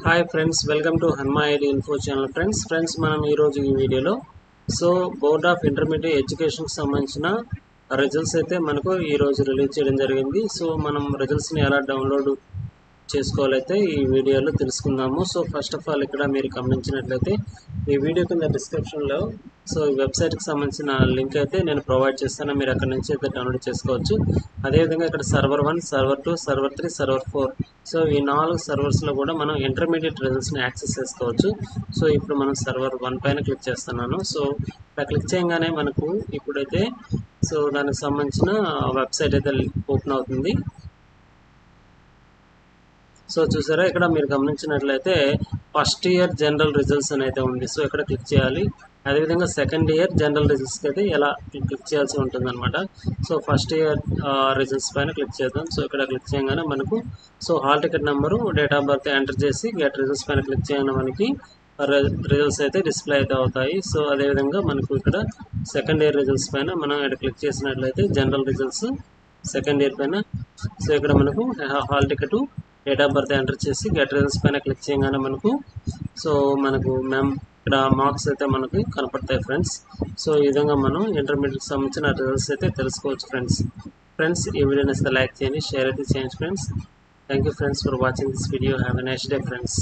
Hi friends, welcome to హన్మా ID info channel. Friends మనం ఈరోజు ఈ వీడియోలో బోర్డ్ ఆఫ్ ఇంటర్మీడియట్ ఎడ్యుకేషన్కి సంబంధించిన రిజల్ట్స్ అయితే మనకు ఈరోజు రిలీజ్ చేయడం జరిగింది. మనం రిజల్ట్స్ని ఎలా డౌన్లోడ్ చేసుకోవాలైతే ఈ వీడియోలో తెలుసుకుందాము. ఫస్ట్ ఆఫ్ ఆల్ ఇక్కడ మీరు గమనించినట్లయితే ఈ వీడియో కింద డిస్క్రిప్షన్లో ఈ వెబ్సైట్కి సంబంధించిన లింక్ అయితే నేను ప్రొవైడ్ చేస్తాను. మీరు అక్కడ నుంచి అయితే డౌన్లోడ్ చేసుకోవచ్చు. అదేవిధంగా ఇక్కడ సర్వర్ 1, సర్వర్ 2, సర్వర్ 3, సర్వర్ 4 ఈ 4 సర్వర్స్లో కూడా మనం ఇంటర్మీడియట్ రిజల్ట్స్ని యాక్సెస్ చేసుకోవచ్చు. ఇప్పుడు మనం సర్వర్ 1 పైన క్లిక్ చేస్తున్నాను. ఇలా క్లిక్ చేయగానే మనకు ఇప్పుడైతే దానికి సంబంధించిన వెబ్సైట్ అయితే ఓపెన్ అవుతుంది. చూసారా, ఇక్కడ మీరు గమనించినట్లయితే ఫస్ట్ ఇయర్ జనరల్ రిజల్ట్స్ అని అయితే ఉంది. ఇక్కడ క్లిక్ చేయాలి. అదేవిధంగా సెకండ్ ఇయర్ జనరల్ రిజల్ట్స్కి అయితే ఎలా క్లిక్ చేయాల్సి ఉంటుంది అనమాట. ఫస్ట్ ఇయర్ రిజల్ట్స్ పైన క్లిక్ చేద్దాం. ఇక్కడ క్లిక్ చేయగానే మనకు hall ticket number, date of birth enter చేసి గెట్ రిజల్ట్స్ పైన క్లిక్ చేయగానే మనకి రిజల్ట్స్ అయితే డిస్ప్లే అయితే అవుతాయి. అదేవిధంగా మనకు ఇక్కడ సెకండ్ ఇయర్ రిజల్ట్స్ పైన మనం ఇక్కడ క్లిక్ చేసినట్లయితే జనరల్ రిజల్ట్స్ సెకండ్ ఇయర్ పైన ఇక్కడ మనకు hall ticket, date of birth enter చేసి గెట్ రిజల్ట్స్ పైన క్లిక్ చేయగానే మనకు ఇక్కడ మార్క్స్ అయితే మనకి కనపడతాయి ఫ్రెండ్స్. ఈ విధంగా మనం ఇంటర్మీడియట్కి సంబంధించిన రిజల్ట్స్ అయితే తెలుసుకోవచ్చు ఫ్రెండ్స్. ఈ వీడియోని ఇస్తే లైక్ చేయండి, షేర్ అయితే చేయండి friends. Thank you friends for watching this video. Have a nice day friends.